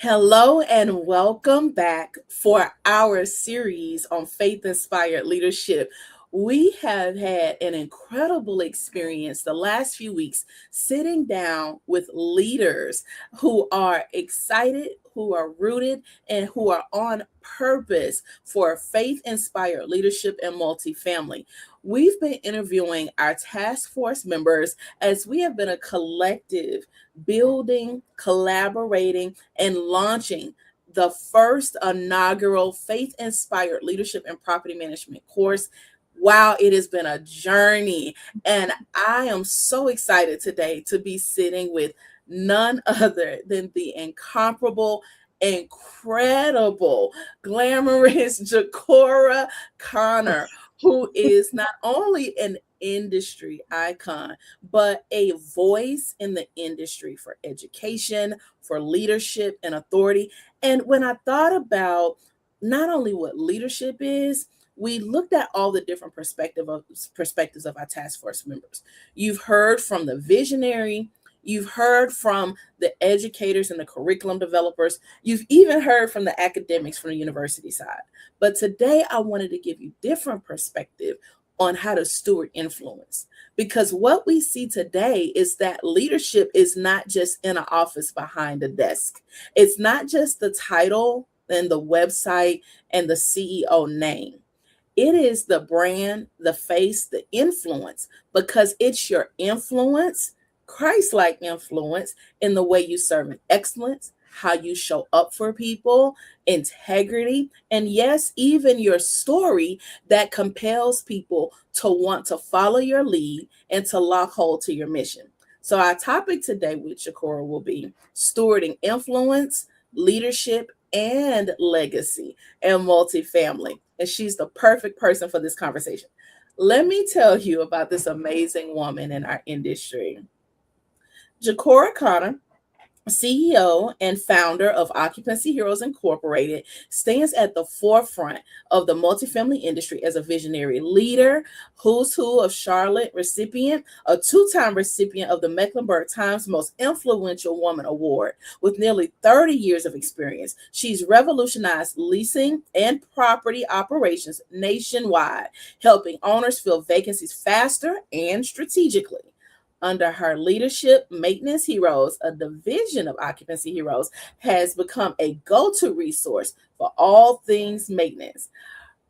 Hello and welcome back for our series on faith inspired leadership. We have had an incredible experience the last few weeks sitting down with leaders who are excited, who are rooted, and who are on purpose for faith inspired leadership and multifamily. We've been interviewing our task force members as we have been a collective building, collaborating, and launching the first inaugural faith inspired leadership and property management course. Wow, it has been a journey. And I am so excited today to be sitting with none other than the incomparable, incredible, glamorous Chiccorra Connor, who is not only an industry icon, but a voice in the industry for education, for leadership and authority. And when I thought about not only what leadership is, we looked at all the different perspectives of our task force members. You've heard from the visionary, you've heard from the educators and the curriculum developers, you've even heard from the academics from the university side. But today I wanted to give you different perspective on how to steward influence. Because what we see today is that leadership is not just in an office behind a desk. It's not just the title and the website and the CEO name. It is the brand, the face, the influence, because it's your influence, Christ-like influence in the way you serve in excellence, how you show up for people, integrity, and yes, even your story that compels people to want to follow your lead and to lock hold to your mission. So our topic today with Chiccorra will be stewarding influence, leadership, and legacy and multifamily. And she's the perfect person for this conversation. Let me tell you about this amazing woman in our industry. Chiccorra Connor, CEO and founder of Occupancy Heroes Incorporated, stands at the forefront of the multifamily industry as a visionary leader, who's who of Charlotte recipient, a two-time recipient of the Mecklenburg Times Most Influential Woman Award with nearly 30 years of experience. She's revolutionized leasing and property operations nationwide, helping owners fill vacancies faster and strategically. Under her leadership, Maintenance Heroes, a division of Occupancy Heroes, has become a go-to resource for all things maintenance.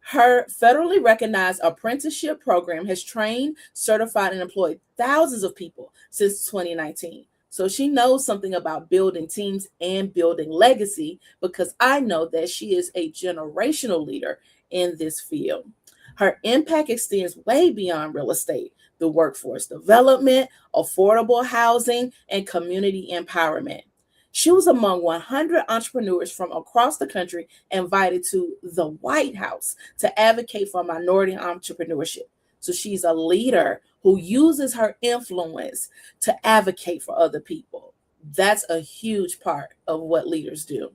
Her federally recognized apprenticeship program has trained, certified, and employed thousands of people since 2019. So she knows something about building teams and building legacy, because I know that she is a generational leader in this field. Her impact extends way beyond real estate, the workforce development, affordable housing, and community empowerment. She was among 100 entrepreneurs from across the country invited to the White House to advocate for minority entrepreneurship. So she's a leader who uses her influence to advocate for other people. That's a huge part of what leaders do.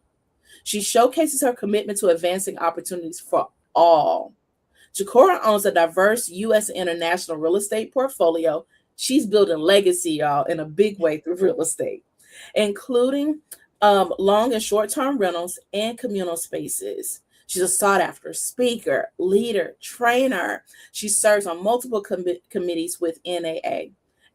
She showcases her commitment to advancing opportunities for all. Chiccorra owns a diverse U.S. and international real estate portfolio. She's building legacy, y'all, in a big way through real estate, including long and short-term rentals and communal spaces. She's a sought-after speaker, leader, trainer. She serves on multiple committees with NAA,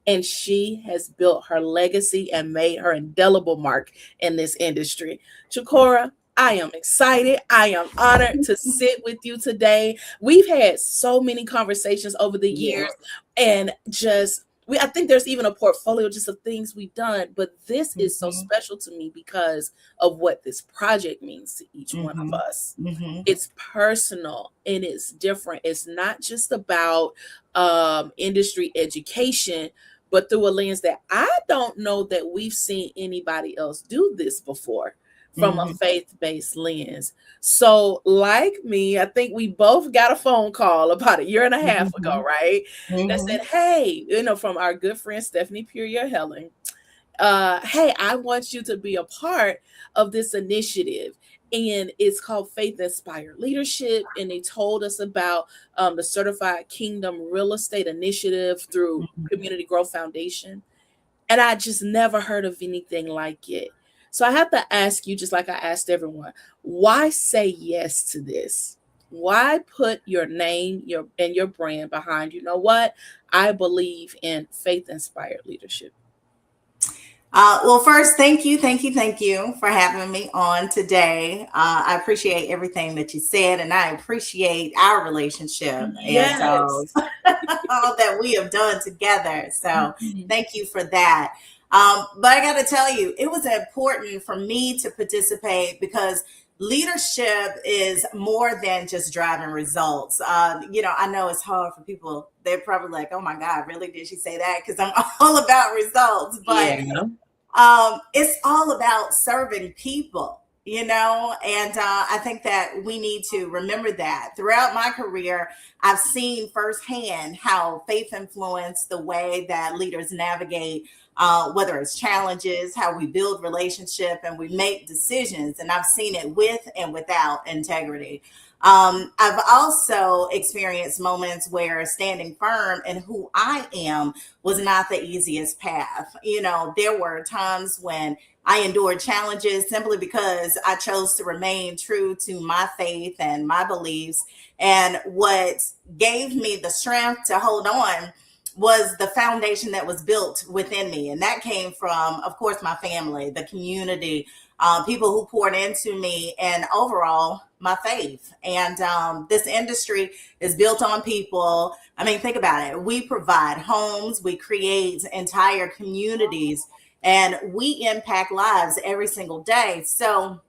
and she has built her legacy and made her indelible mark in this industry. Chiccorra, I am excited. I am honored to sit with you today. We've had so many conversations over the years, and I think there's even a portfolio just of things we've done, but this is so special to me because of what this project means to each one of us. It's personal and it's different. It's not just about industry education, but through a lens that I don't know that we've seen anybody else do this before, from a faith-based lens. So like me, I think we both got a phone call about a year and a half ago, right? That said, hey, from our good friend, Stephanie Purier Helen, hey, I want you to be a part of this initiative. And it's called Faith Inspired Leadership. And they told us about the Certified Kingdom Real Estate Initiative through Community Growth Foundation. And I just never heard of anything like it. So I have to ask you, just like I asked everyone, why say yes to this? Why put your name, your brand behind, you know what? I believe in faith inspired leadership. Well, first, thank you for having me on today. I appreciate everything that you said, and I appreciate our relationship and Yes. all that we have done together. So, Mhm. thank you for that. But I got to tell you, it was important for me to participate because leadership is more than just driving results. I know it's hard for people. They're probably like, "Oh my God, really? Did she say that?" Because I'm all about results, but Yeah. it's all about serving people, and I think that we need to remember that. Throughout my career, I've seen firsthand how faith influenced the way that leaders navigate, whether it's challenges, how we build relationship, and we make decisions. And I've seen it with and without integrity. I've also experienced moments where standing firm in who I am was not the easiest path. There were times when I endured challenges simply because I chose to remain true to my faith and my beliefs. And what gave me the strength to hold on was the foundation that was built within me. And that came from, of course, my family, the community, people who poured into me, and overall, my faith. And this industry is built on people. I mean, think about it. We provide homes, we create entire communities, and we impact lives every single day. So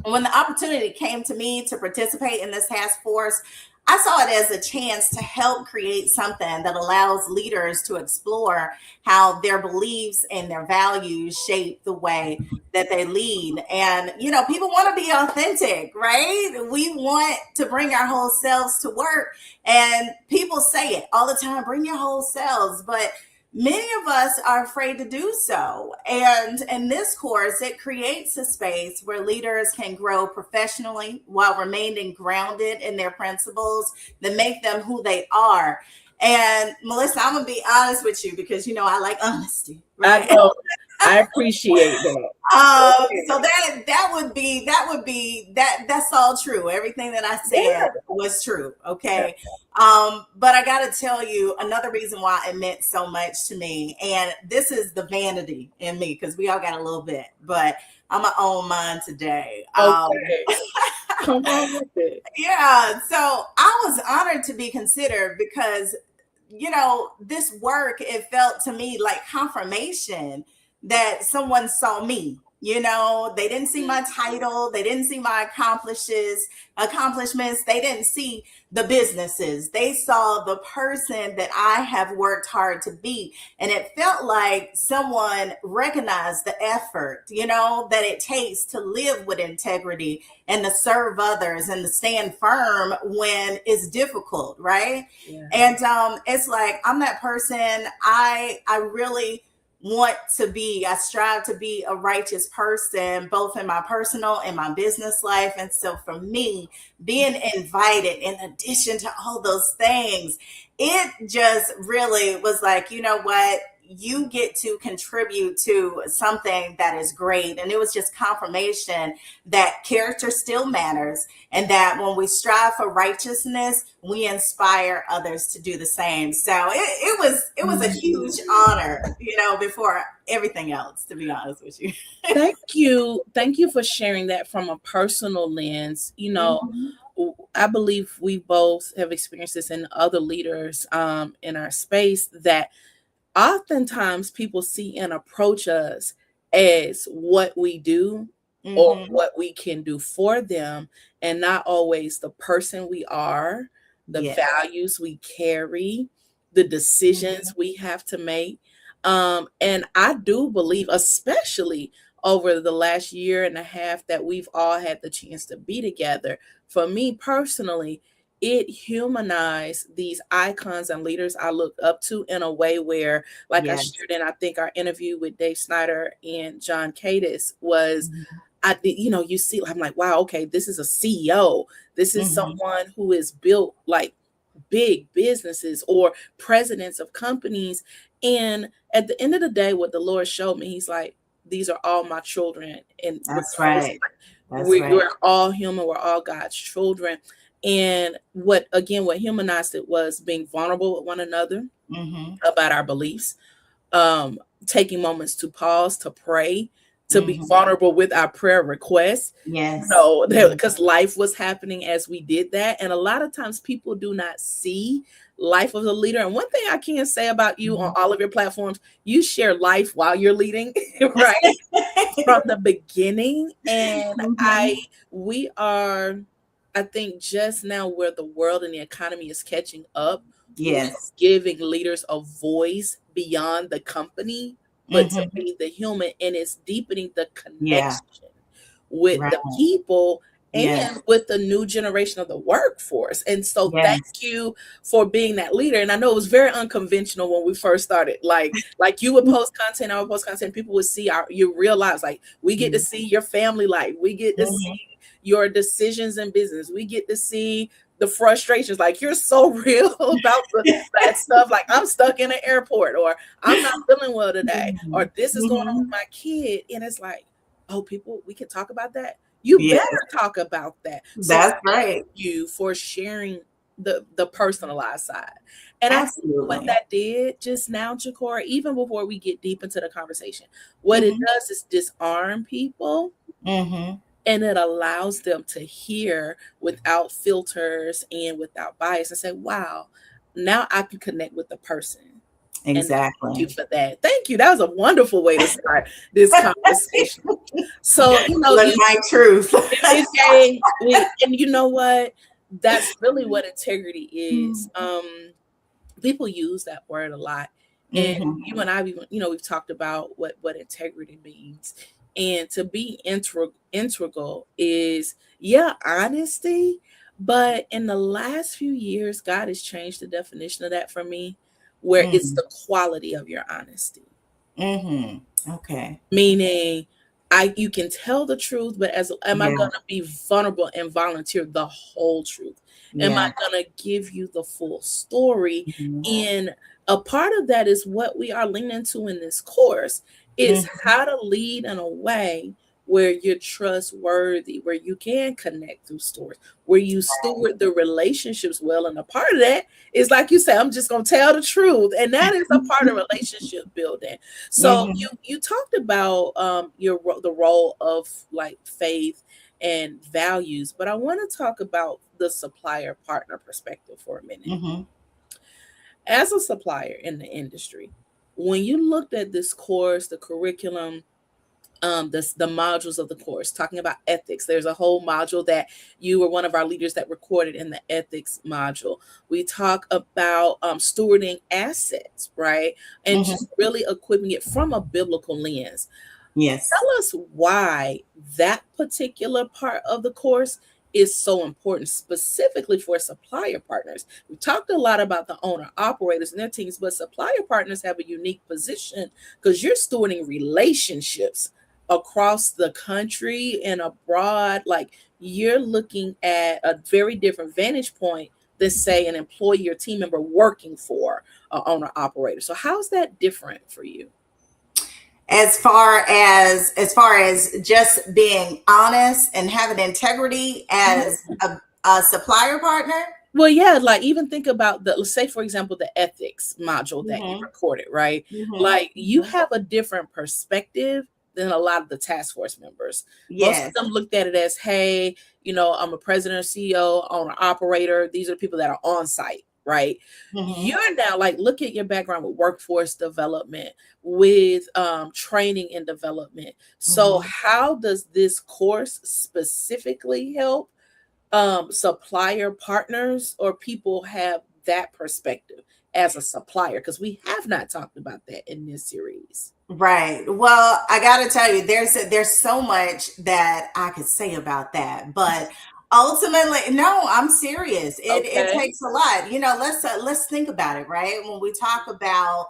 when the opportunity came to me to participate in this task force, I saw it as a chance to help create something that allows leaders to explore how their beliefs and their values shape the way that they lead. And, people want to be authentic, right? We want to bring our whole selves to work. And people say it all the time, bring your whole selves. But many of us are afraid to do so. And in this course, it creates a space where leaders can grow professionally while remaining grounded in their principles that make them who they are. And Melissa, I'm gonna be honest with you because I like honesty, I right? know. I appreciate that. So that's all true. Everything that I said Yeah. was true. Yeah. Okay. But I gotta tell you another reason why it meant so much to me, and this is the vanity in me, because we all got a little bit, but I'm gonna own mine today. Okay. Come on with it. Yeah, so I was honored to be considered because, this work, it felt to me like confirmation that someone saw me. They didn't see my title, they didn't see my accomplishments, they didn't see the businesses. They saw the person that I have worked hard to be. And it felt like someone recognized the effort, that it takes to live with integrity and to serve others and to stand firm when it's difficult, right? Yeah. And it's like I'm that person. I really I strive to be a righteous person, both in my personal and my business life. And so for me, being invited, in addition to all those things, it just really was like, you know what? You get to contribute to something that is great. And it was just confirmation that character still matters, and that when we strive for righteousness, we inspire others to do the same. So it was a huge honor, before everything else, to be honest with you. Thank you. Thank you for sharing that from a personal lens. Mhm. I believe we both have experienced this in other leaders in our space, that oftentimes people see and approach us as what we do or Mhm. what we can do for them, and not always the person we are, the Yes. values we carry, the decisions Mhm. we have to make. And I do believe, especially over the last year and a half that we've all had the chance to be together, for me personally, it humanized these icons and leaders I look up to in a way where, like I Yes. shared in, I think, our interview with Dave Snyder and John Cadis was, Mhm. I did, you see, I'm like, wow, okay, this is a CEO. This is Mhm. someone who is built like big businesses or presidents of companies. And at the end of the day, what the Lord showed me, he's like, these are all my children, and That's right. That's right. we're all human, we're all God's children. And what humanized it was being vulnerable with one another Mm-hmm. about our beliefs, um, taking moments to pause, to pray, to be Mm-hmm. vulnerable with our prayer requests. Yes. No, because life was happening as we did that. And a lot of times people do not see life of the leader. And one thing I can say about you on Mm-hmm. all of your platforms, you share life while you're leading, right? From the beginning. And Mm-hmm. we are, I think, just now where the world and the economy is catching up with Yes. giving leaders a voice beyond the company, but to Mm-hmm. be the human, and it's deepening the Yeah. connection with Right. the people Yes. and with the new generation of the workforce. And so thank Yes. you for being that leader. And I know it was very unconventional when we first started. Like you would post content, I would post content, people would see your real lives. Like we get to see your family life. We get to see Mm-hmm. your decisions in business. We get to see the frustrations. Like you're so real about that stuff. Like I'm stuck in an airport, or I'm not feeling well today, or this is going on with Mm-hmm. my kid. And it's like, oh, people, we can talk about that. You better Yes. talk about that. So That's thank right. you for sharing the personalized side. And I think what Absolutely. that did just now, Chiccorra, even before we get deep into the conversation, what it Mm-hmm. does is disarm people, Mm-hmm. and it allows them to hear without filters and without bias and say, wow, now I can connect with the person. And thank you Exactly. for that. Thank you. That was a wonderful way to start this conversation. So, Live my truth. it gave and you know what? That's really what integrity is. People use that word a lot, and Mm-hmm. you and I've even, we've talked about what integrity means. And to be integral is, yeah, honesty. But in the last few years, God has changed the definition of that for me, where it's Mm-hmm. the quality of your honesty. Mm-hmm. Okay. Meaning, you can tell the truth, but am I Yeah. gonna be vulnerable and volunteer the whole truth? Am I Yeah. gonna give you the full story? Mm-hmm. And a part of that is what we are leaning to in this course is Mm-hmm. how to lead in a way where you're trustworthy, where you can connect through stories, where you steward the relationships well. And a part of that is, like you say, I'm just gonna tell the truth, and that is a part of relationship building. So Mm-hmm. you talked about the role of like faith and values, but I want to talk about the supplier partner perspective for a minute. Mm-hmm. As a supplier in the industry, when you looked at this course, the curriculum, the modules of the course, talking about ethics, there's a whole module that you were one of our leaders that recorded in the ethics module. We talk about stewarding assets, right? And Mm-hmm. just really equipping it from a biblical lens. Yes. Tell us why that particular part of the course is so important, specifically for supplier partners. We talked a lot about the owner operators and their teams, but supplier partners have a unique position because you're stewarding relationships across the country and abroad. Like you're looking at a very different vantage point than, say, an employee or team member working for an owner operator. So how's that different for you? As far as just being honest and having integrity as a supplier partner. Well, yeah, like even think about let's say, for example, the ethics module that you Mm-hmm. recorded, right? Mm-hmm. Like you have a different perspective than a lot of the task force members. Most of Yes. them looked at it as, hey, I'm a president or CEO, owner, operator. These are the people that are on site, right? Mm-hmm. You're now like, look at your background with workforce development, with training and development. So, Mm-hmm. how does this course specifically help supplier partners or people have that perspective as a supplier? Because we have not talked about that in this series. Right. Well, I got to tell you, there's so much that I could say about that, but ultimately, no, I'm serious. It Okay. takes a lot. Let's think about it. Right. When we talk about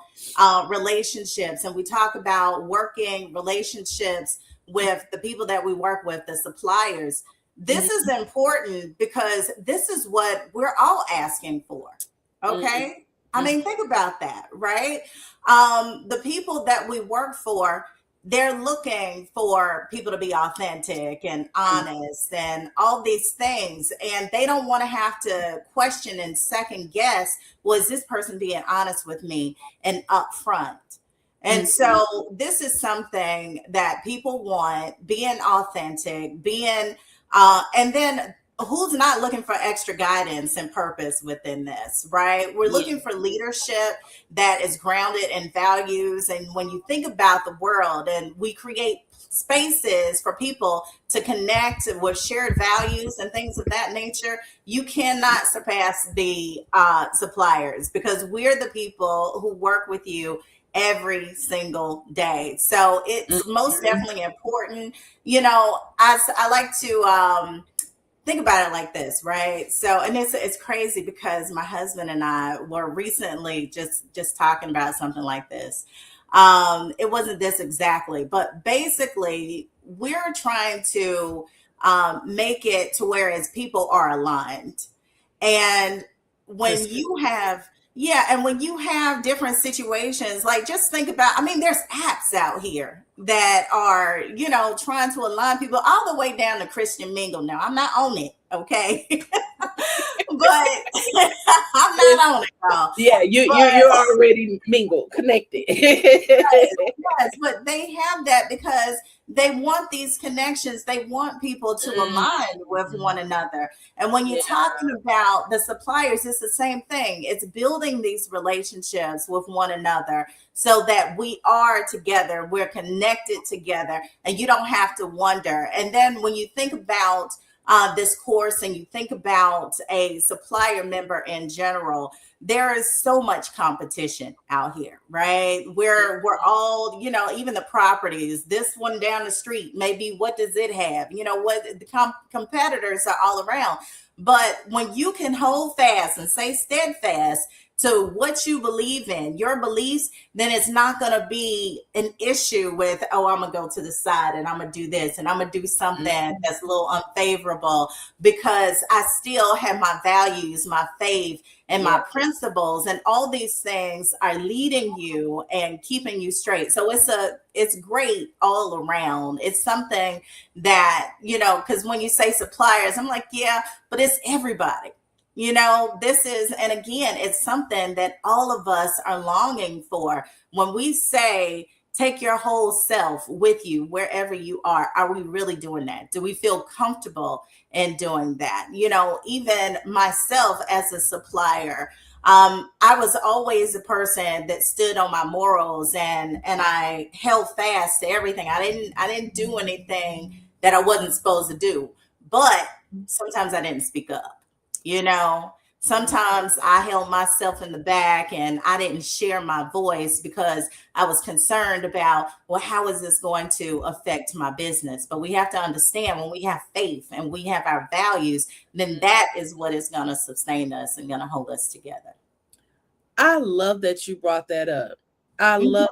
relationships and we talk about working relationships with the people that we work with, the suppliers, this is Mhm, important because this is what we're all asking for. mhm, Okay. I mhm. mean, think about that, right? The people that we work for, they're looking for people to be authentic and honest and all these things. And they don't want to have to question and second guess, was this person being honest with me and upfront? And so this is something that people want, being authentic, being, and then who's not looking for extra guidance and purpose within this, right? We're looking for leadership that is grounded in values. And when you think about the world, and we create spaces for people to connect with shared values and things of that nature, you cannot surpass the suppliers, because we're the people who work with you every single day. So it's most definitely important. You know, I like to think about it like this, right? So, and it's crazy because my husband and I were recently just talking about something like this. It wasn't this exactly, but basically, we're trying to make it to where as people are aligned. And when you have, yeah, and when you have different situations, like just think about, I mean, there's apps out here that are, you know, trying to align people all the way down to Christian Mingle. Now, I'm not on it, okay? But I'm not on it, y'all. Yeah, you're already mingled, connected. Yes, but they have that because they want these connections. They want people to align with one another. And when you're talking about the suppliers, it's the same thing. It's building these relationships with one another so that we are together, we're connected together, and you don't have to wonder. And then when you think about this course and you think about a supplier member in general, there is so much competition out here, right? We're all, you know, even the properties, this one down the street, maybe what does it have? You know, what the competitors are all around. But when you can hold fast and stay steadfast to what you believe in, your beliefs, then it's not going to be an issue with, oh, I'm going to go to the side and I'm going to do this and I'm going to do something that's a little unfavorable, because I still have my values, my faith, and my principles, and all these things are leading you and keeping you straight. So it's great all around. It's something that, you know, because when you say suppliers, I'm like, yeah, but it's everybody. You know, this is, and again, it's something that all of us are longing for. When we say, take your whole self with you wherever you are we really doing that? Do we feel comfortable in doing that? You know, even myself as a supplier, I was always a person that stood on my morals, and I held fast to everything. I didn't do anything that I wasn't supposed to do, but sometimes I didn't speak up. You know, sometimes I held myself in the back and I didn't share my voice because I was concerned about, well, how is this going to affect my business? But we have to understand, when we have faith and we have our values, then that is what is going to sustain us and going to hold us together. I love that you brought that up. I love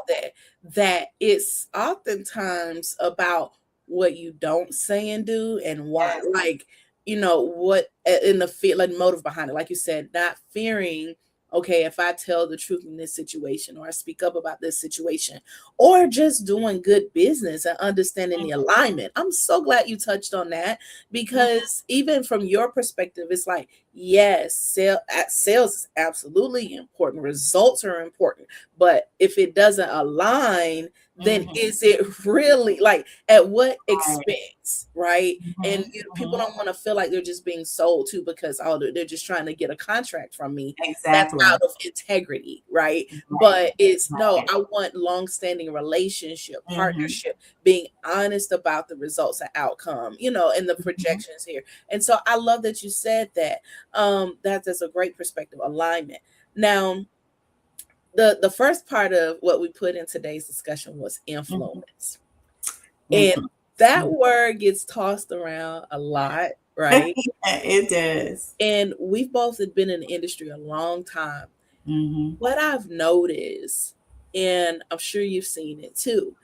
that it's oftentimes about what you don't say and do and why. Like, you know, what in the feel, like motive behind it, like you said, not fearing, okay, if I tell the truth in this situation or I speak up about this situation, or just doing good business and understanding the alignment. I'm so glad you touched on that, because even from your perspective, it's like, yes, sales is absolutely important. Results are important. But if it doesn't align, then is it really, like, at what expense, right? And people don't want to feel like they're just being sold to because, oh, they're just trying to get a contract from me. Exactly. That's out of integrity, right? But it's no, I want long-standing relationship, partnership, being honest about the results and outcome, you know, and the projections here. And so I love that you said that. That's a great perspective, alignment. Now, the first part of what we put in today's discussion was influence. And that word gets tossed around a lot, right? It does. And we've both been in the industry a long time. What I've noticed, and I'm sure you've seen it too,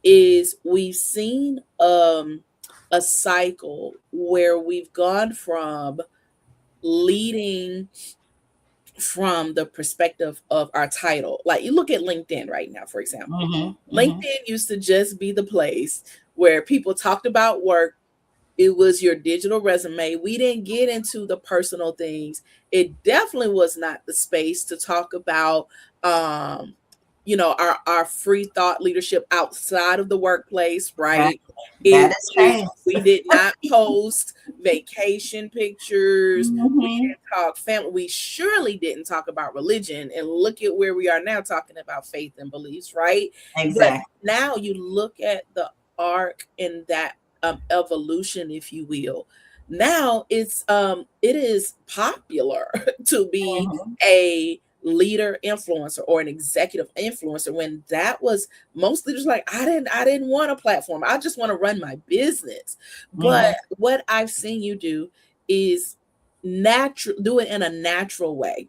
is we've seen a cycle where we've gone from leading from the perspective of our title. Like you look at LinkedIn right now, for example. Mm-hmm. Mm-hmm. LinkedIn used to just be the place where people talked about work. It was your digital resume. We didn't get into the personal things. It definitely was not the space to talk about um our free thought leadership outside of the workplace, That, right? that it, has it changed. We did not post vacation pictures. We Mm-hmm. didn't talk family. We surely didn't talk about religion, and look at where we are now talking about faith and beliefs, right? But Exactly. now you look at the arc in that evolution, if you will. Now it is popular to be Mm-hmm. a leader influencer or an executive influencer, when that was most leaders like, I didn't want a platform, I just want to run my business. But Mm-hmm. what I've seen you do is natural, do it in a natural way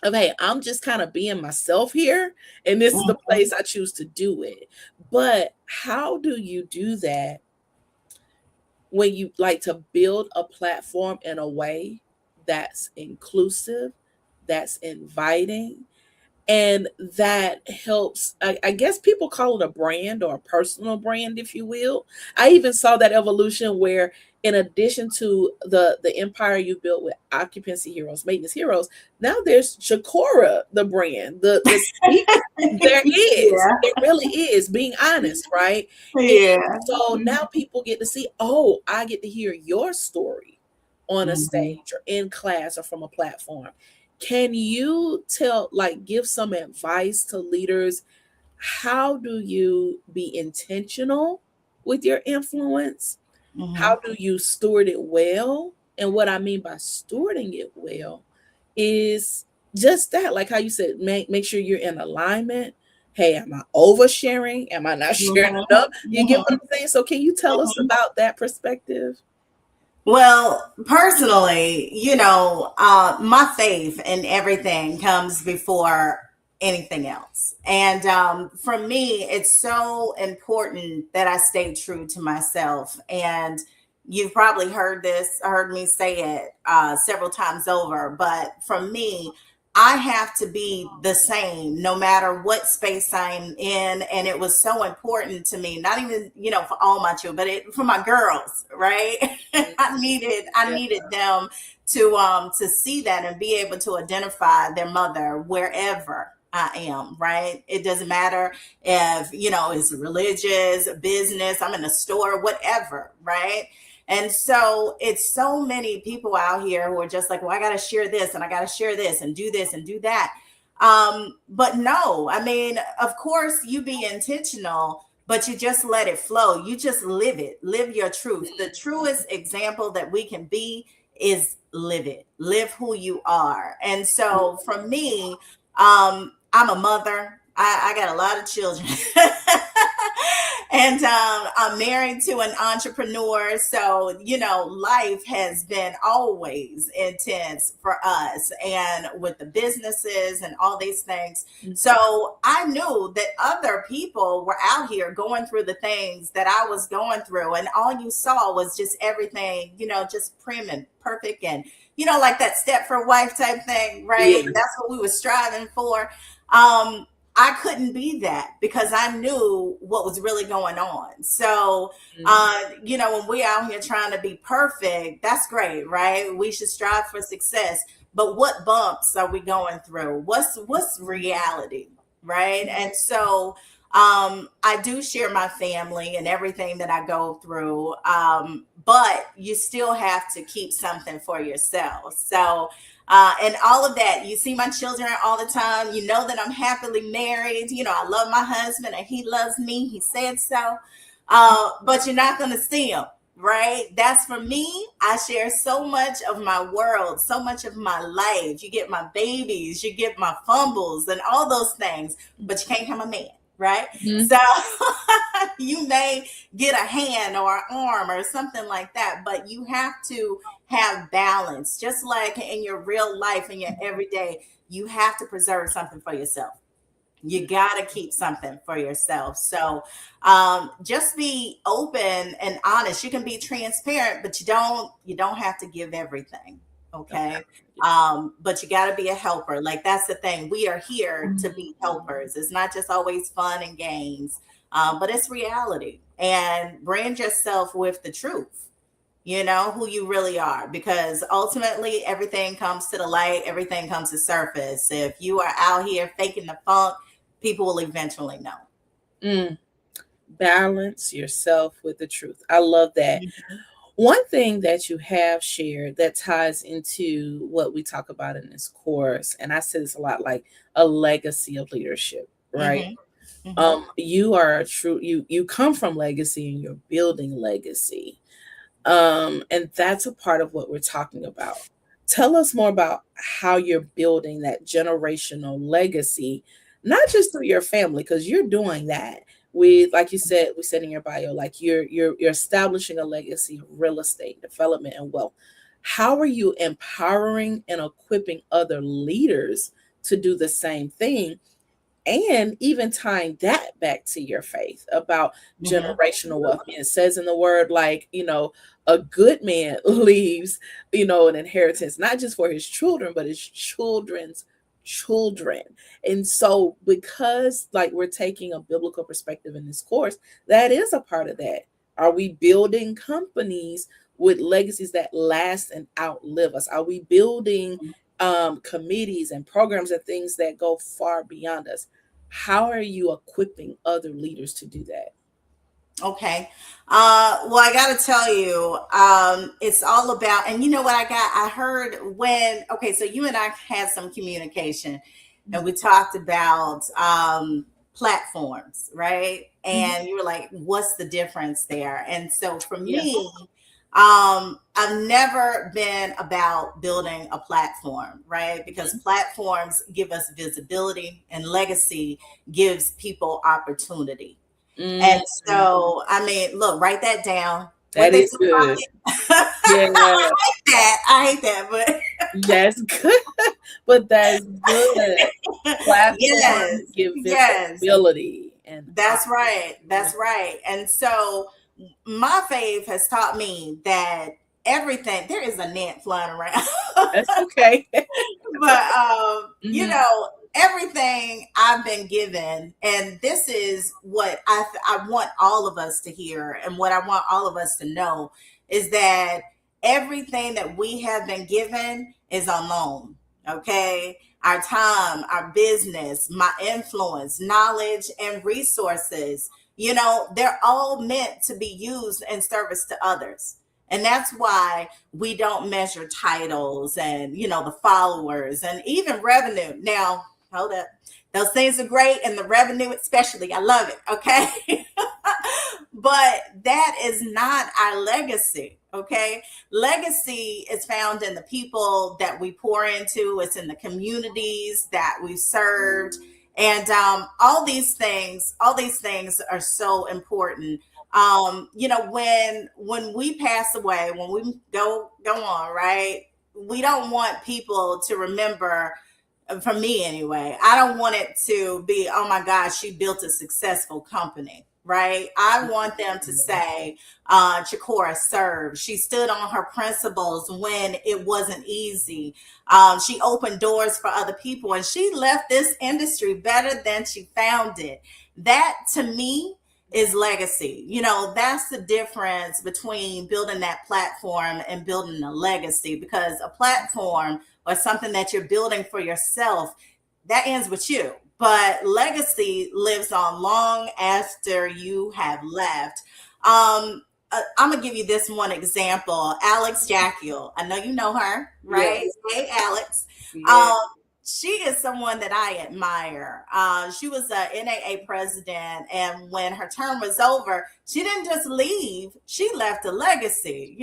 of, hey, I'm just kind of being myself here, and this is the Mm-hmm. place I choose to do it. But how do you do that when you like to build a platform in a way that's inclusive, that's inviting, and that helps, I guess people call it a brand or a personal brand, if you will. I even saw that evolution where, in addition to the empire you built with Occupancy Heroes, Maintenance Heroes, now there's Chiccorra, the brand, the speak. There is, Yeah. it really is, being honest, right? And Yeah. so now people get to see, oh, I get to hear your story on a Mm-hmm. stage or in class or from a platform. Can you tell, like, give some advice to leaders? How do you be intentional with your influence? Mm-hmm. How do you steward it well? And what I mean by stewarding it well is just that, like how you said, make sure you're in alignment. Hey, am I oversharing? Am I not sharing enough? You get what Mm-hmm. I'm saying? So can you tell us about that perspective? Well, personally, my faith in everything comes before anything else. And for me, it's so important that I stay true to myself. And you've probably heard me say it several times over. But for me, I have to be the same no matter what space I'm in. And it was so important to me, not even, for all my children, but for my girls, right? I Yeah. needed them to see that and be able to identify their mother wherever I am, right? It doesn't matter if, it's religious, business, I'm in a store, whatever, right? And so it's so many people out here who are just like, well, I got to share this and I got to share this and do that. But no, I mean, of course, you be intentional, but you just let it flow. You just live it, live your truth. The truest example that we can be is live it, live who you are. And so for me, I'm a mother. I got a lot of children. And I'm married to an entrepreneur. So, life has been always intense for us and with the businesses and all these things. So I knew that other people were out here going through the things that I was going through. And all you saw was just everything, just prim and perfect and, like that Stepford wife type thing, right? Yeah. That's what we were striving for. Um, I couldn't be that because I knew what was really going on. So, when we out here trying to be perfect, that's great, right? We should strive for success. But what bumps are we going through? What's reality, right? And so, I do share my family and everything that I go through, but you still have to keep something for yourself. So, and all of that. You see my children all the time. You know that I'm happily married. I love my husband and he loves me. He said so. But you're not going to see him, right? That's for me. I share so much of my world, so much of my life. You get my babies, you get my fumbles and all those things, but you can't have a man. Right. Mhm. So you may get a hand or an arm or something like that, but you have to have balance, just like in your real life, in your everyday, you have to preserve something for yourself. You got to keep something for yourself. So just be open and honest. You can be transparent, but you don't have to give everything. Okay. But you got to be a helper. Like, that's the thing. We are here to be helpers. It's not just always fun and games, but it's reality. And brand yourself with the truth, who you really are, because ultimately everything comes to the light, everything comes to surface. If you are out here faking the funk, people will eventually know. Mm. Balance yourself with the truth. I love that. Mhm. One thing that you have shared that ties into what we talk about in this course, and I say this a lot, like a legacy of leadership, right? Mhm. Mhm. You are a true, you come from legacy and you're building legacy. And that's a part of what we're talking about. Tell us more about how you're building that generational legacy, not just through your family, because you're doing that. Like you said, we said in your bio, like you're establishing a legacy of real estate development and wealth. How are you empowering and equipping other leaders to do the same thing? And even tying that back to your faith about Mhm. generational wealth. It says in the word, like, a good man leaves, an inheritance, not just for his children, but his children's children. And so, because like we're taking a biblical perspective in this course, that is a part of that. Are we building companies with legacies that last and outlive us? Are we building committees and programs and things that go far beyond us? How are you equipping other leaders to do that? Okay. Well, I got to tell you, it's all about, and you know what I heard okay, so you and I had some communication and we talked about platforms, right? Mhm. And you were like, what's the difference there? And so for Yeah. me, I've never been about building a platform, right? Because platforms give us visibility and legacy gives people opportunity. And Mm, so, I mean, look, write that down. What that they is say about good. it. Yeah, I hate that, but that's good. But that's good. Platforms yes, give yes, visibility and that's right. opportunity. That's right. And so, my faith has taught me that everything, there is a net flying around. That's okay. That's But okay. Hmm. everything I've been given, and this is what I want all of us to hear, and what I want all of us to know is that everything that we have been given is on loan. Okay, our time, our business, my influence, knowledge, and resources. They're all meant to be used in service to others. And that's why we don't measure titles and the followers and even revenue. Now, hold up. Those things are great, and the revenue especially. I love it. Okay. But that is not our legacy. Okay. Legacy is found in the people that we pour into, it's in the communities that we served. And all these things are so important. When we pass away, when we go on, right, we don't want people to remember, for me anyway, I don't want it to be, oh my gosh, she built a successful company, right? I want them to say, Chiccorra served. She stood on her principles when it wasn't easy. She opened doors for other people, and she left this industry better than she found it. That, to me, is legacy. That's the difference between building that platform and building a legacy, because a platform or something that you're building for yourself, that ends with you. But legacy lives on long after you have left. I'm gonna give you this one example. Alex Jackiel. I know you know her, right? Yes. Hey, Alex. Yeah. Um, she is someone that I admire. She was a NAA president, and when her term was over, she didn't just leave; she left a legacy.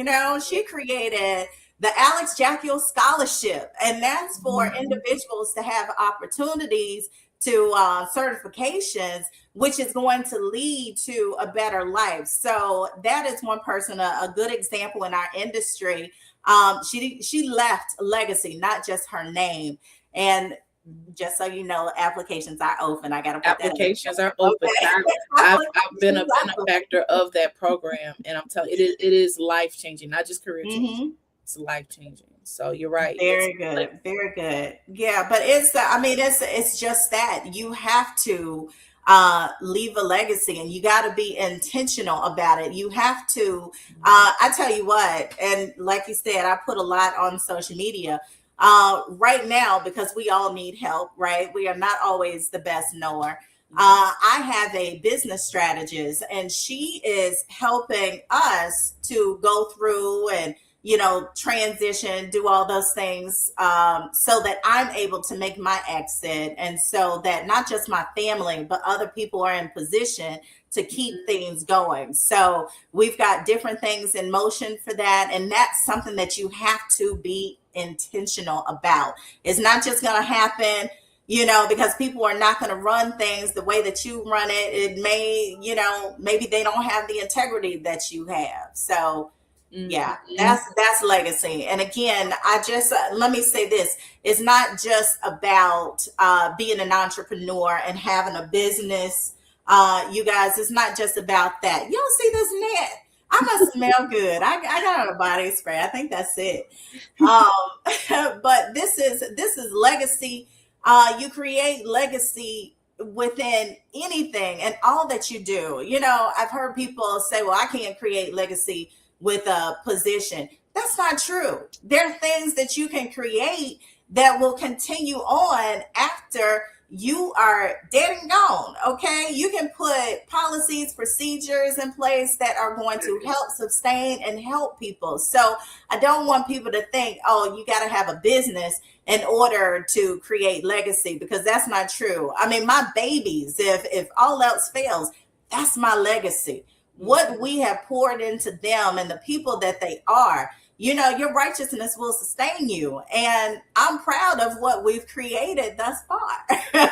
She created the Alex Jackiel Scholarship, and that's for Mhm. individuals to have opportunities to certifications, which is going to lead to a better life. So that is one person, a good example in our industry. She left a legacy, not just her name. And just so you know, applications are open. I got to put that in. Applications are open. Okay. I've been a Applications are benefactor of that program, and I'm telling you, it is life changing, not just career changing. open. It's life changing. So you're right. It's Very good. Very good. Yeah, but it's I mean it's just that you have to leave a legacy, and you got to be intentional about it. You have to I tell you what, and like you said, I put a lot on social media right now because we all need help, right? We are not always the best knower. I have a business strategist, and she is helping us to go through and transition, do all those things, so that I'm able to make my exit, and so that not just my family, but other people are in position to keep things going. So we've got different things in motion for that. And that's something that you have to be intentional about. It's not just going to happen, because people are not going to run things the way that you run it. It may, maybe they don't have the integrity that you have. So yeah, Mhm. that's legacy. And again, I just let me say this: it's not just about being an entrepreneur and having a business. You guys, it's not just about that. You don't see this net. I must smell good. I got a body spray. I think that's it. But this is legacy. You create legacy within anything and all that you do. I've heard people say, "Well, I can't create legacy with a position." That's not true. There are things that you can create that will continue on after you are dead and gone. Okay. You can put policies, procedures in place that are going to help sustain and help people. So I don't want people to think, oh, you got to have a business in order to create legacy, because that's not true. I mean, my babies, if all else fails, that's my legacy. What we have poured into them and the people that they are, your righteousness will sustain you. And I'm proud of what we've created thus far.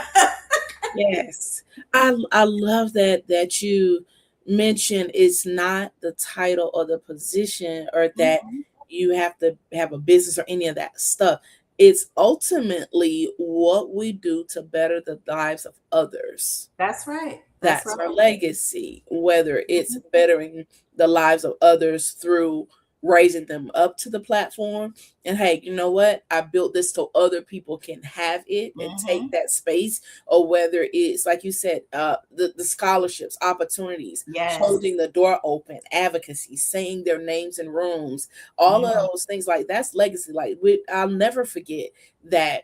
Yes. I love that you mentioned it's not the title or the position, or that Mhm. you have to have a business or any of that stuff. It's ultimately what we do to better the lives of others. That's right. That's That's our right. legacy, whether it's Mhm. bettering the lives of others through raising them up to the platform. And hey, you know what? I built this so other people can have it and take Mhm. that space. Or whether it's like you said, the scholarships, opportunities, Yes. holding the door open, advocacy, saying their names in rooms, all of Mhm. those things, like that's legacy. Like I'll never forget that,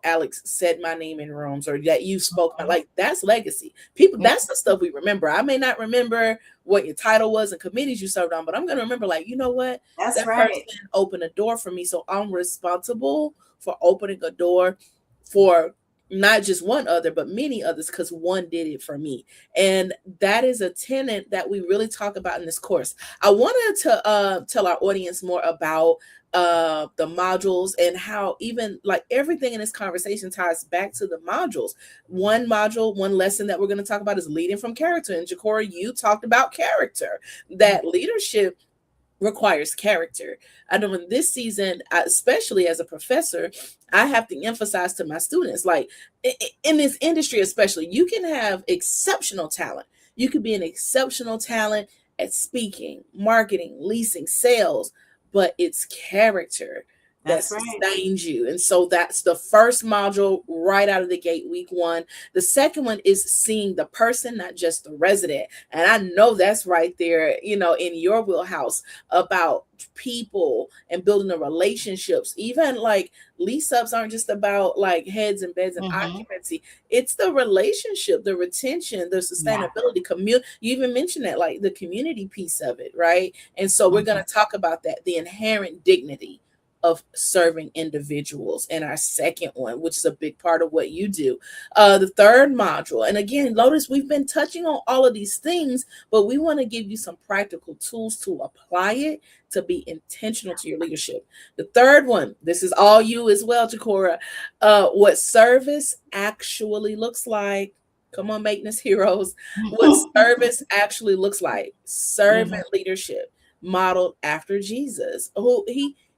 Alex said my name in rooms, or that you spoke like that's legacy. People, Mhm. that's the stuff we remember. I may not remember what your title was and committees you served on, but I'm going to remember, like, you know what, That's that person right. opened a door for me, so I'm responsible for opening a door for not just one other but many others, because one did it for me. And that is a tenet that we really talk about in this course. I wanted to tell our audience more about the modules, and how even like everything in this conversation ties back to the modules. One module, one lesson that we're going to talk about is leading from character. And Chiccorra, you talked about character, that leadership requires character. I know in this season, especially as a professor, I have to emphasize to my students, like in this industry, especially, you can have exceptional talent. You could be an exceptional talent at speaking, marketing, leasing, sales, but it's character that That's right. sustains you. And so that's the first module right out of the gate, week one. The second one is seeing the person, not just the resident. And I know that's right there, in your wheelhouse, about people and building the relationships. Even like lease ups aren't just about like heads and beds and Mhm. occupancy. It's the relationship, the retention, the Yeah. sustainability. You even mentioned that, like the community piece of it, right? And so we're Mhm. going to talk about that, the inherent dignity of serving individuals, in our second one, which is a big part of what you do. The third module, and again, Lotus, we've been touching on all of these things, but we want to give you some practical tools to apply it, to be intentional to your leadership. The third one, this is all you as well, Chiccorra. What service actually looks like. Come on, maintenance heroes. What service actually looks like. Mhm. Servant leadership modeled after Jesus, who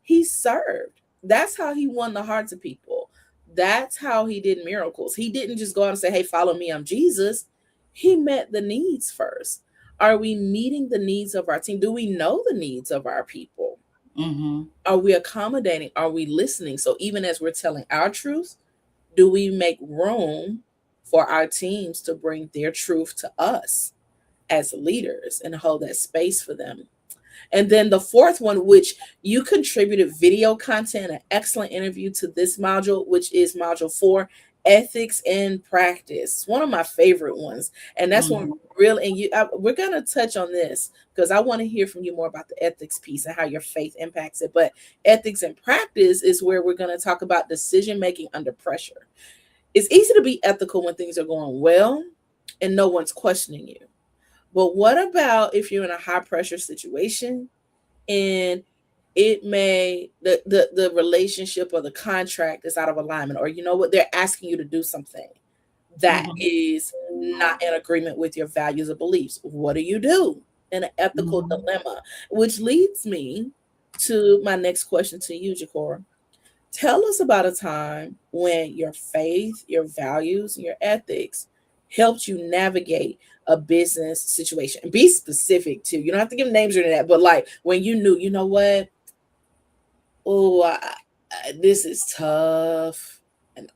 he served. That's how he won the hearts of people. That's how he did miracles. He didn't just go out and say, "Hey, follow me, I'm Jesus." He met the needs first. Are we meeting the needs of our team? Do we know the needs of our people? Mm-hmm. Are we accommodating? Are we listening? So even as we're telling our truth, do we make room for our teams to bring their truth to us as leaders and hold that space for them? And then the fourth one, which you contributed video content, an excellent interview to this module, which is module 4, ethics and practice. One of my favorite ones. And that's one really, and we're going to touch on this because I want to hear from you more about the ethics piece and how your faith impacts it. But ethics and practice is where we're going to talk about decision making under pressure. It's easy to be ethical when things are going well and no one's questioning you. But what about if you're in a high pressure situation and it may the relationship or the contract is out of alignment, or you know what, they're asking you to do something that is not in agreement with your values or beliefs? What do you do in an ethical dilemma? Which leads me to my next question to you, Chiccorra. Tell us about a time when your faith, your values, and your ethics helped you navigate a business situation. Be specific too. You don't have to give names or that, but like when you knew, you know what? Oh, this is tough, and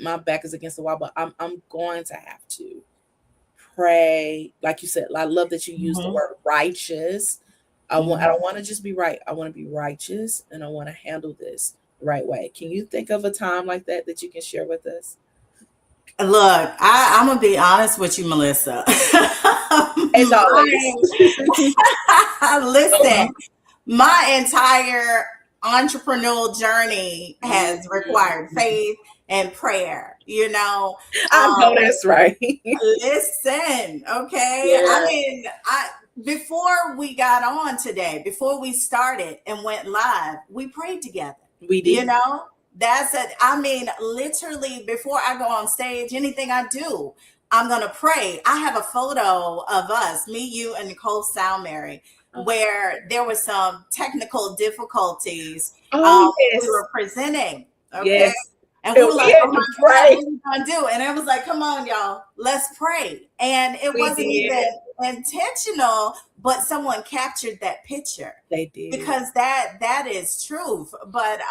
my back is against the wall, but I'm going to have to pray. Like you said, I love that you use the word righteous. I don't want to just be right. I want to be righteous, and I want to handle this the right way. Can you think of a time like that that you can share with us? Look, I'm gonna be honest with you, Melissa. As always. Listen, my entire entrepreneurial journey has required faith and prayer. I know that's right. Listen, okay. Yeah. I mean, before we got on today, before we started and went live, we prayed together. We did. That's it. I mean, literally, before I go on stage, anything I do, I'm going to pray. I have a photo of us, me, you, and Nicole Salmary, where there were some technical difficulties. Yes. We were presenting. Okay. Yes. And we were like, oh my God, what are we going to do? And it was like, come on, y'all, let's pray. And it wasn't even intentional, but someone captured that picture. They did. Because that is truth. But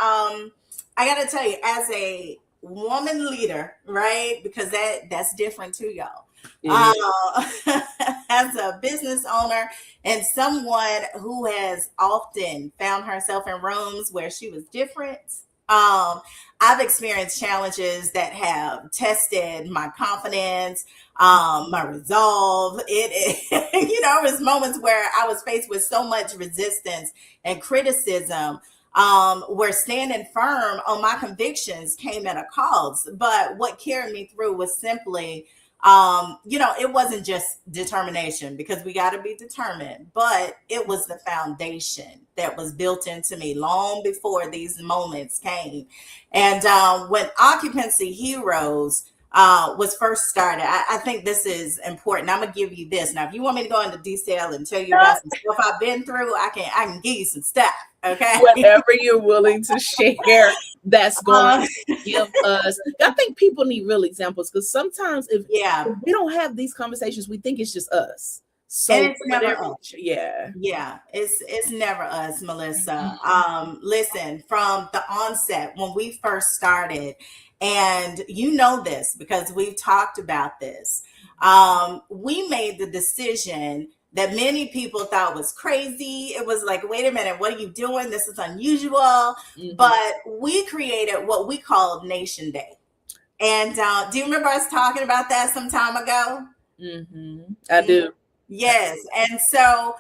I got to tell you, as a woman leader, right? Because that's different too, y'all. As a business owner and someone who has often found herself in rooms where she was different, I've experienced challenges that have tested my confidence, my resolve. It was moments where I was faced with so much resistance and criticism, where standing firm on my convictions came at a cost. But what carried me through was simply, it wasn't just determination, because we got to be determined, but it was the foundation that was built into me long before these moments came. And when Occupancy Heroes was first started, I think this is important. I'm gonna give you this. Now, if you want me to go into detail and tell you about some stuff I've been through, I can give you some stuff. Okay. Whatever you're willing to share, that's going to give us. I think people need real examples, because sometimes if we don't have these conversations, we think it's just us. So and it's never us. Yeah. It's never us, Melissa. Listen, from the onset, when we first started, and you know this because we've talked about this, we made the decision that many people thought was crazy. It was like, wait a minute, what are you doing? This is unusual. But we created what we called Nation Day. And do you remember us talking about that some time ago? I do. Yes. And so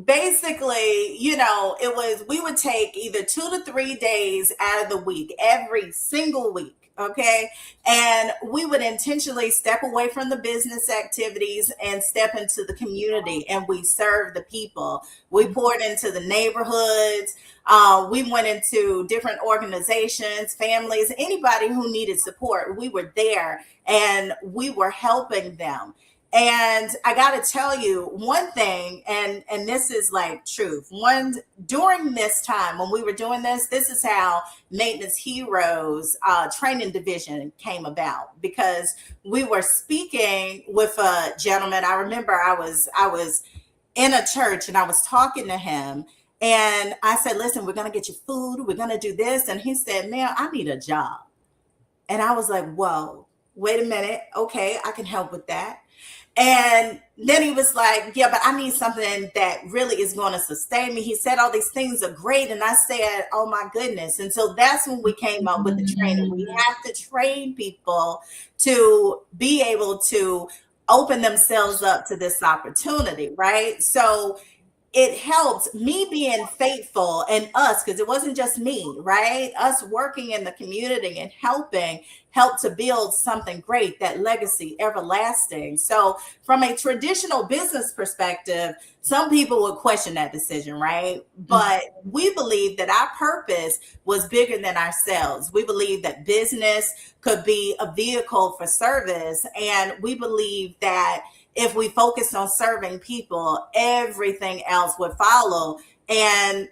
basically, we would take either 2 to 3 days out of the week, every single week. Okay. And we would intentionally step away from the business activities and step into the community, and we served the people. We poured into the neighborhoods. We went into different organizations, families, anybody who needed support. We were there and we were helping them. And I got to tell you one thing, and this is like truth. During this time when we were doing this is how Maintenance Heroes training division came about, because we were speaking with a gentleman. I remember I was in a church and I was talking to him, And I said, listen, we're going to get you food. We're going to do this. And he said, man, I need a job. And I was like, whoa, wait a minute. Okay, I can help with that. And then he was like, yeah, but I need something that really is going to sustain me. He said, all these things are great. And I said, oh my goodness. And so that's when we came up with the training. We have to train people to be able to open themselves up to this opportunity, right? So it helped me being faithful and us, because it wasn't just me, right? Us working in the community and help to build something great, that legacy everlasting. So from a traditional business perspective, some people would question that decision, right? But we believe that our purpose was bigger than ourselves. We believe that business could be a vehicle for service. And we believe that if we focused on serving people, everything else would follow, and,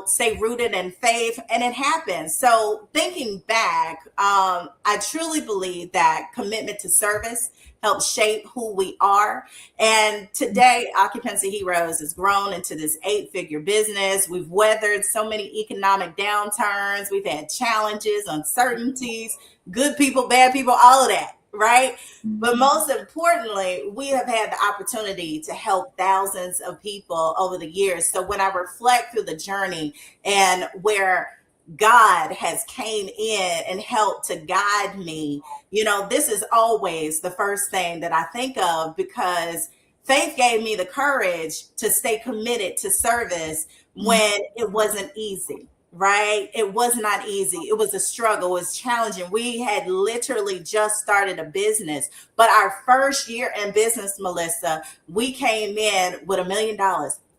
stay rooted in faith. And it happens. So thinking back, I truly believe that commitment to service helps shape who we are. And today, Occupancy Heroes has grown into this 8-figure business. We've weathered so many economic downturns. We've had challenges, uncertainties, good people, bad people, all of that. Right. But most importantly, we have had the opportunity to help thousands of people over the years. So when I reflect through the journey and where God has came in and helped to guide me, this is always the first thing that I think of, because faith gave me the courage to stay committed to service when it wasn't easy. Right? It was not easy. It was a struggle. It was challenging. We had literally just started a business, but our first year in business, Melissa, we came in with $1 million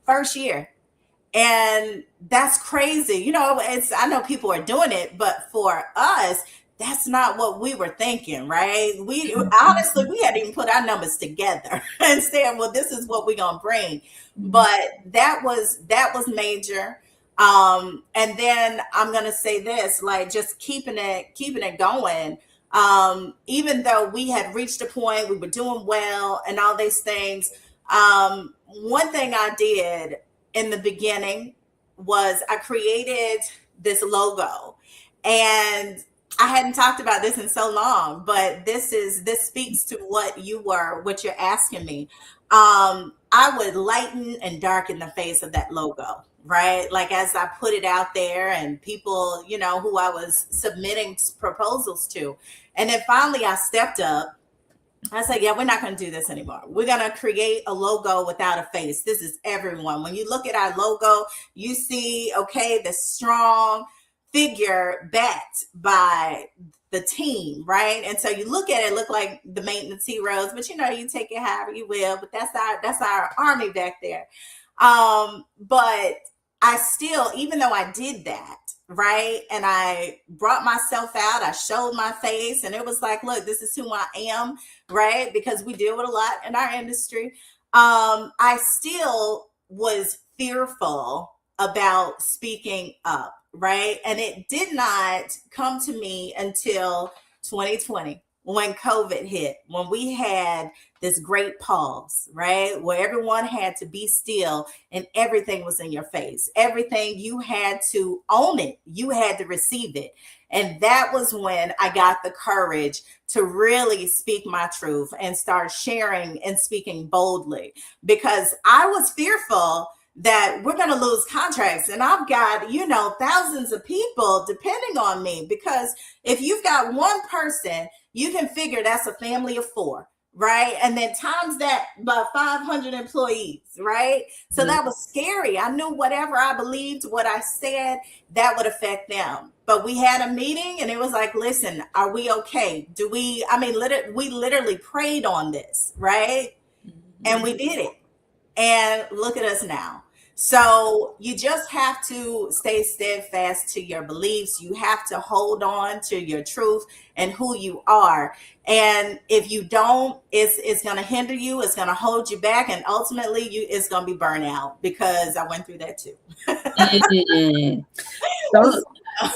first year. And that's crazy. I know people are doing it, but for us, that's not what we were thinking, right? We honestly, we hadn't even put our numbers together and said, well, this is what we're going to bring. But that was major. And then I'm going to say this, like, just keeping it going. Even though we had reached a point, we were doing well and all these things. One thing I did in the beginning was I created this logo, and I hadn't talked about this in so long, but this speaks to what you're asking me. I would lighten and darken the face of that logo, right? Like, as I put it out there, and people, who I was submitting proposals to. And then finally I stepped up. I said, yeah, we're not going to do this anymore. We're going to create a logo without a face. This is everyone. When you look at our logo, you see, okay, the strong figure backed by the team, right? And so you look at it, look like the maintenance heroes, but you take it however you will. But that's our army back there. But I still, even though I did that, right, and I brought myself out, I showed my face, and it was like, look, this is who I am, right? Because we deal with a lot in our industry. I still was fearful about speaking up, right? And it did not come to me until 2020, when COVID hit, when we had this great pause, right? Where everyone had to be still and everything was in your face. Everything, you had to own it. You had to receive it. And that was when I got the courage to really speak my truth and start sharing and speaking boldly, because I was fearful that we're going to lose contracts. And I've got, thousands of people depending on me, because if you've got one person, you can figure that's a family of 4, right? And then times that by 500 employees, right? So that was scary. I knew whatever I believed, what I said, that would affect them. But we had a meeting and it was like, listen, are we okay? We literally prayed on this, right? And we did it. And look at us now. So you just have to stay steadfast to your beliefs. You have to hold on to your truth and who you are. And if you don't, it's going to hinder you. It's going to hold you back. And ultimately, it's going to be burnout, because I went through that too.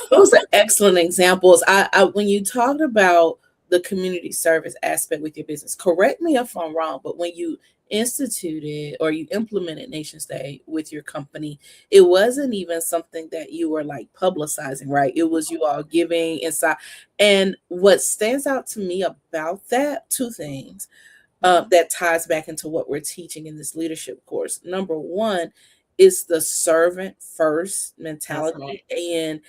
Those are excellent examples. I when you talked about the community service aspect with your business, correct me if I'm wrong, but when you instituted or you implemented Nation State with your company, it wasn't even something that you were like publicizing, right? It was you all giving inside. And what stands out to me about that, two things that ties back into what we're teaching in this leadership course. Number one is the servant first mentality and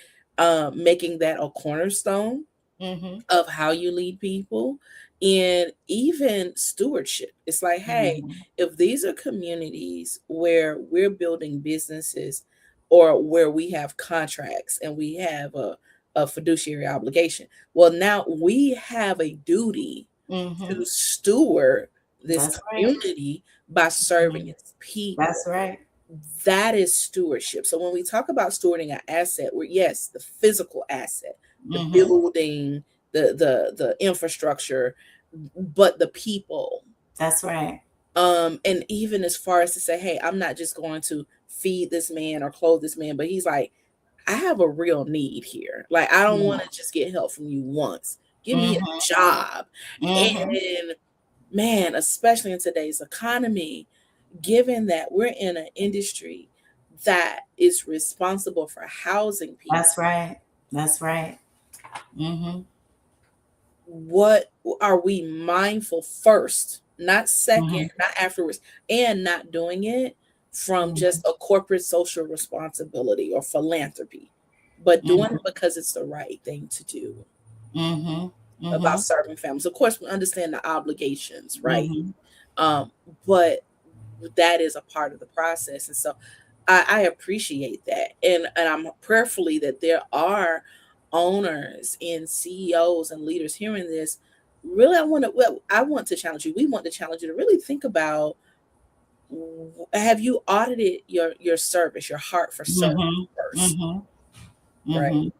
making that a cornerstone of how you lead people, and even stewardship. It's like, hey, if these are communities where we're building businesses or where we have contracts and we have a fiduciary obligation, well, now we have a duty to steward this community by serving its people. That's right. That is stewardship. So when we talk about stewarding an asset, we're, yes, the physical asset, the building, the infrastructure, but the people. That's right. And even as far as to say, hey, I'm not just going to feed this man or clothe this man, but he's like, I have a real need here. Like, I don't want to just get help from you once. Give me a job. And man, especially in today's economy, given that we're in an industry that is responsible for housing people. That's right. That's right. What are we mindful first, not second, not afterwards, and not doing it from just a corporate social responsibility or philanthropy, but doing it because it's the right thing to do about serving families. Of course, we understand the obligations, right? But that is a part of the process. And so I appreciate that. And I'm prayerfully that there are owners and CEOs and leaders hearing this. Really, I want to challenge you. We want to challenge you to really think about, have you audited your service, your heart for service first? Right.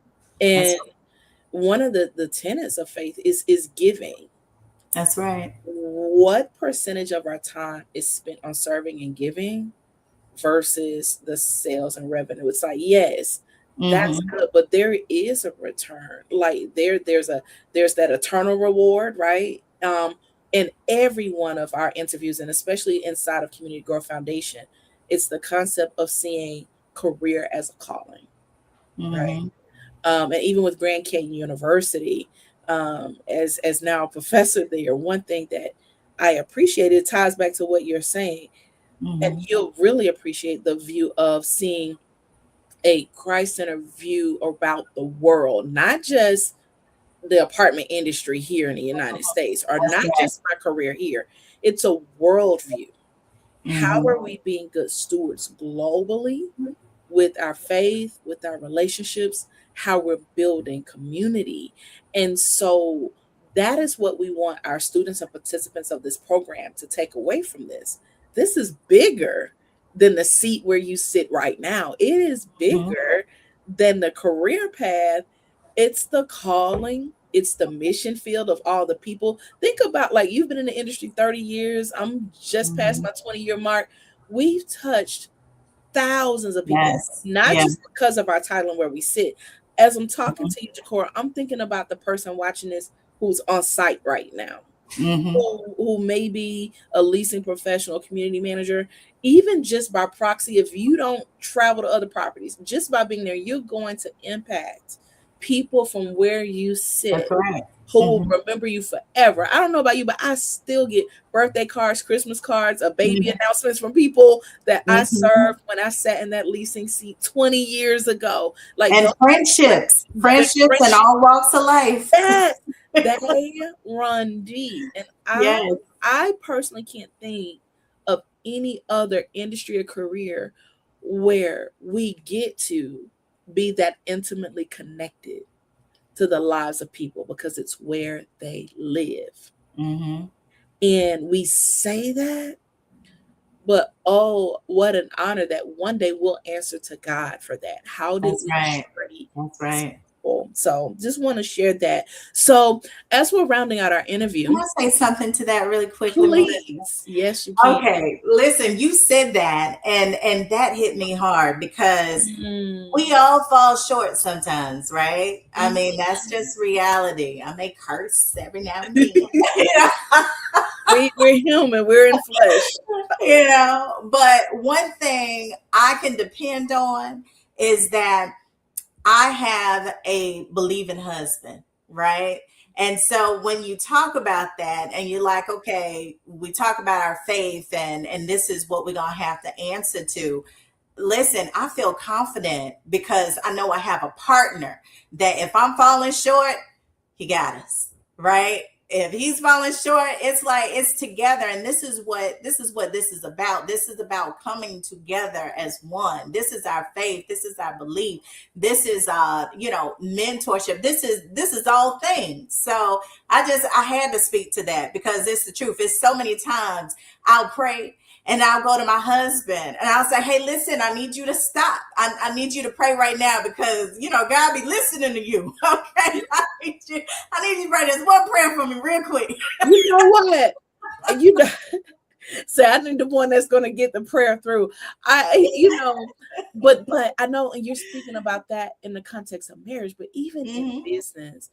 And one of the tenets of faith is giving. That's right. What percentage of our time is spent on serving and giving versus the sales and revenue? It's like, yes, that's good, but there is a return. Like there's that eternal reward, right? In every one of our interviews, and especially inside of Community Growth Foundation, it's the concept of seeing career as a calling, right? And even with Grand Canyon University, as now a professor there, one thing that I appreciate, it ties back to what you're saying, and you'll really appreciate the view of seeing a Christ-centered view about the world, not just the apartment industry here in the United States, or not just my career here. It's a world view. How are we being good stewards globally with our faith, with our relationships, how we're building community? And so that is what we want our students and participants of this program to take away from this. This is bigger than the seat where you sit right now. It is bigger than the career path. It's the calling. It's the mission field of all the people. Think about, like, you've been in the industry 30 years. I'm just past my 20-year mark. We've touched thousands of people, not just because of our title and where we sit. As I'm talking to you, Chiccorra, I'm thinking about the person watching this who's on site right now, who may be a leasing professional, community manager. Even just by proxy, if you don't travel to other properties, just by being there, you're going to impact people from where you sit who will remember you forever. I don't know about you, but I still get birthday cards, Christmas cards, baby announcements from people that I served when I sat in that leasing seat 20 years ago. Like, and friendships in all walks of life. Yes, they run deep. And I personally can't think of any other industry or career where we get to be that intimately connected to the lives of people, because it's where they live. And we say that, but oh, what an honor that one day we'll answer to God for that. How did we treat? That's right. So just want to share that. So as we're rounding out our interview, can I say something to that really quickly? Please. Yes, you can. Okay, listen, you said that, and that hit me hard, because we all fall short sometimes, right? I mean, that's just reality. I may curse every now and then. we're human. We're in flesh. But one thing I can depend on is that I have a believing husband, right? And so when you talk about that and you're like, okay, we talk about our faith and this is what we're going to have to answer to. Listen, I feel confident because I know I have a partner that if I'm falling short, he got us, right? If he's falling short, it's like it's together. And this is about. This is about coming together as one. This is our faith. This is our belief. This is mentorship. This is all things. So I had to speak to that because it's the truth. It's so many times I'll pray and I'll go to my husband and I'll say, hey, listen, I need you to stop. I need you to pray right now because, God be listening to you. Okay. I need you to pray this one prayer for me real quick. You know what? Say, I need the one that's going to get the prayer through. But I know you're speaking about that in the context of marriage, but even in business,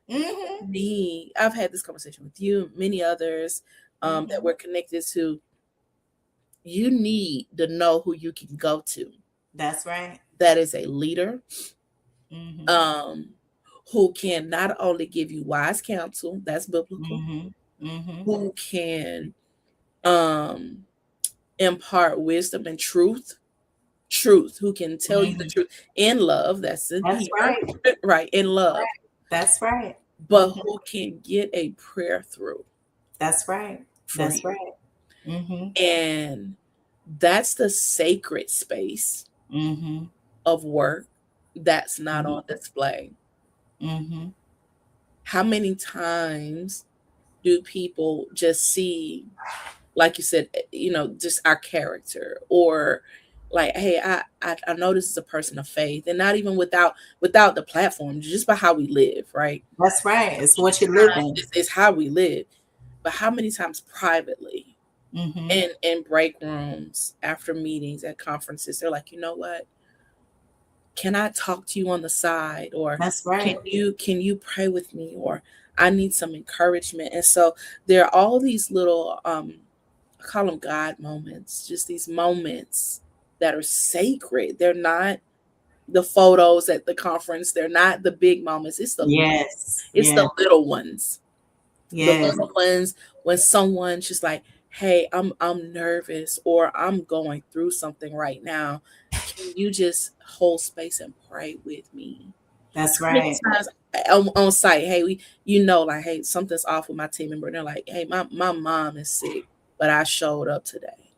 I've had this conversation with you, many others that we're connected to. You need to know who you can go to. That's right. That is a leader who can not only give you wise counsel, that's biblical, who can impart wisdom and truth, who can tell you the truth in love. That's right. Right, in love. Right. That's right. But who can get a prayer through. That's right. That's right. And that's the sacred space of work that's not on display. How many times do people just see, like you said, just our character, or like, hey, I know this is a person of faith, and not even without the platform, just by how we live, right? That's right. It's what you live in. It's how we live. But how many times privately, in break rooms, after meetings, at conferences, they're like, you know what? Can I talk to you on the side? Or that's right. Can you pray with me? Or I need some encouragement. And so there are all these little, I call them God moments, just these moments that are sacred. They're not the photos at the conference. They're not the big moments. It's the the little ones. The little ones when someone's just like, hey, I'm nervous, or I'm going through something right now. Can you just hold space and pray with me? That's right. On site, hey, like, hey, something's off with my team member. And they're like, hey, my mom is sick, but I showed up today.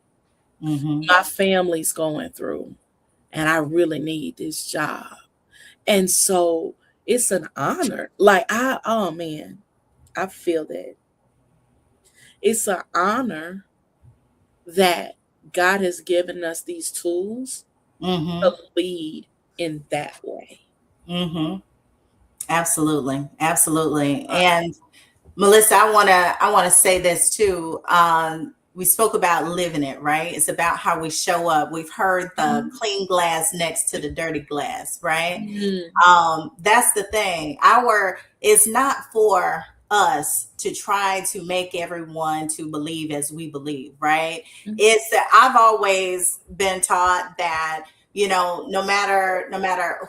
My family's going through, and I really need this job. And so it's an honor. Like, I feel that. It's an honor that God has given us these tools to lead in that way. Absolutely. And Melissa, I want to say this too. We spoke about living it, right? It's about how we show up. We've heard the clean glass next to the dirty glass, right? That's the thing. It's not for us to try to make everyone to believe as we believe, right? It's that I've always been taught that, no matter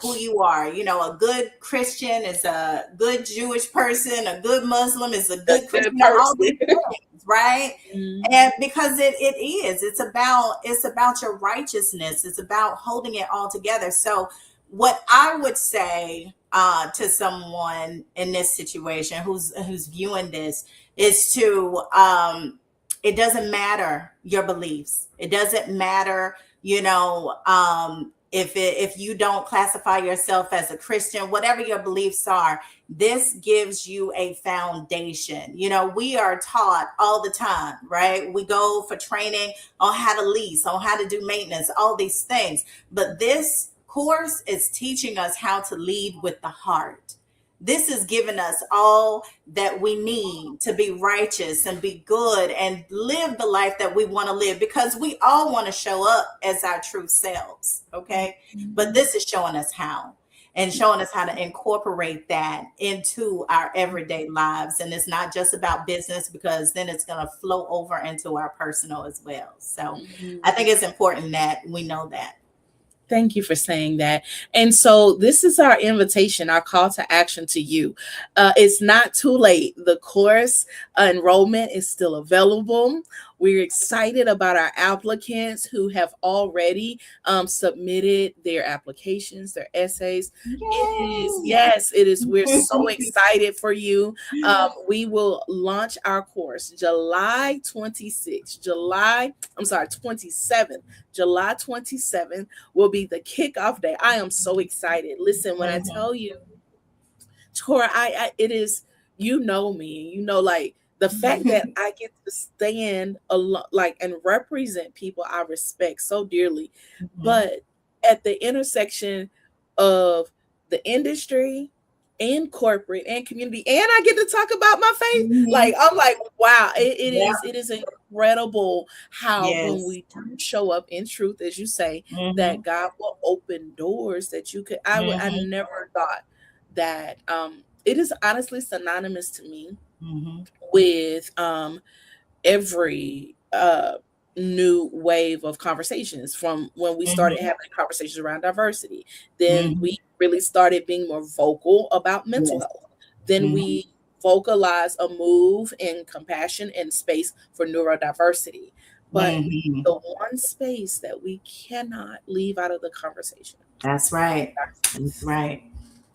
who you are, a good Christian is a good Jewish person, a good Muslim is a good Christian, all these things, right? And because it's about your righteousness. It's about holding it all together. So what I would say to someone in this situation who's viewing this is to it doesn't matter your beliefs. It doesn't matter, if you don't classify yourself as a Christian, whatever your beliefs are, this gives you a foundation. We are taught all the time, right? We go for training on how to lease, on how to do maintenance, all these things. But this course is teaching us how to lead with the heart. This is giving us all that we need to be righteous and be good and live the life that we want to live, because we all want to show up as our true selves. Okay. But this is showing us how. and showing us how to incorporate that into our everyday lives. And it's not just about business, because then it's going to flow over into our personal as well. So I think it's important that we know that. Thank you for saying that. And so this is our invitation, our call to action to you. It's not too late. The course enrollment is still available. We're excited about our applicants who have already submitted their applications, their essays. It is, Yay! yes, it is. We're so excited for you. We will launch our course July 26th, I'm sorry, 27th. July 27th will be the kickoff day. I am so excited. Listen, when I tell you, Chiccorra, it is, you know me, you know, like the fact that I get to stand alone, like, and represent people I respect so dearly, but at the intersection of the industry and corporate and community, and I get to talk about my faith. Like, I'm like, wow, it is incredible how when Yes. we do show up in truth, as you say, that God will open doors that you could. I never thought that. It is honestly synonymous to me with every new wave of conversations from when we started having conversations around diversity. Then we really started being more vocal about mental health. Then we vocalized a move in compassion and space for neurodiversity. But the one space that we cannot leave out of the conversation, That's right. That's right.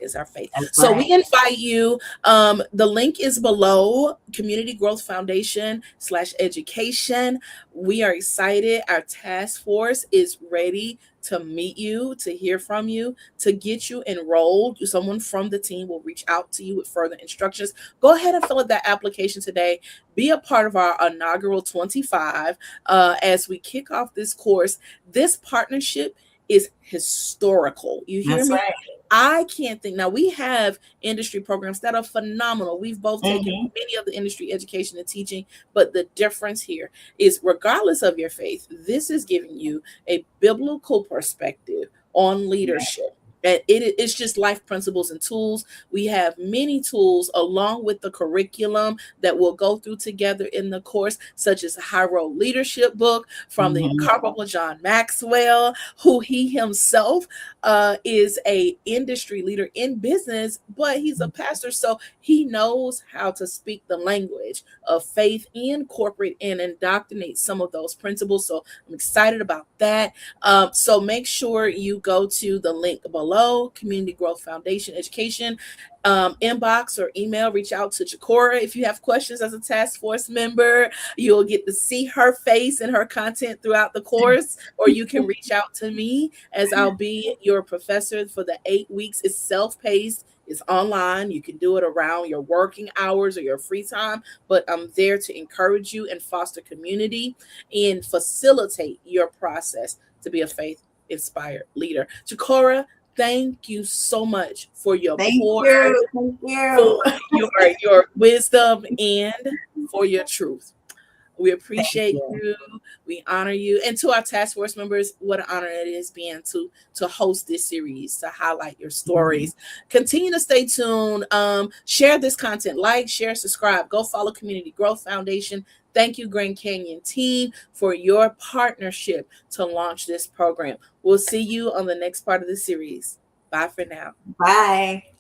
is our faith. That's So right. we invite you. The link is below, Community Growth Foundation /education. We are excited. Our task force is ready to meet you, to hear from you, to get you enrolled. Someone from the team will reach out to you with further instructions. Go ahead and fill out that application today. Be a part of our inaugural 25 as we kick off this course. This partnership is historical. You hear That's me? right. I can't think. Now, we have industry programs that are phenomenal. We've both taken many of the industry education and teaching, but the difference here is, regardless of your faith, this is giving you a biblical perspective on leadership. And it's just life principles and tools. We have many tools along with the curriculum that we'll go through together in the course, such as the High Road Leadership book from the incomparable John Maxwell, who he himself is a industry leader in business, but he's a pastor, so he knows how to speak the language of faith in corporate and indoctrinate some of those principles. So I'm excited about that. So make sure you go to the link below, Community Growth Foundation Education, inbox or email, reach out to Chiccorra if you have questions. As a task force member, you'll get to see her face and her content throughout the course, or you can reach out to me, as I'll be your professor for the 8 weeks. It's self-paced. It's online. You can do it around your working hours or your free time, but I'm there to encourage you and foster community and facilitate your process to be a faith-inspired leader. Chiccorra, thank you so much for your pour, Thank you. for your wisdom, and for your truth. We appreciate you. We honor you. And to our task force members, what an honor it is being to host this series, to highlight your stories. Continue to stay tuned. Share this content. Like, share, subscribe. Go follow Community Growth Foundation. Thank you, Grand Canyon team, for your partnership to launch this program. We'll see you on the next part of the series. Bye for now. Bye.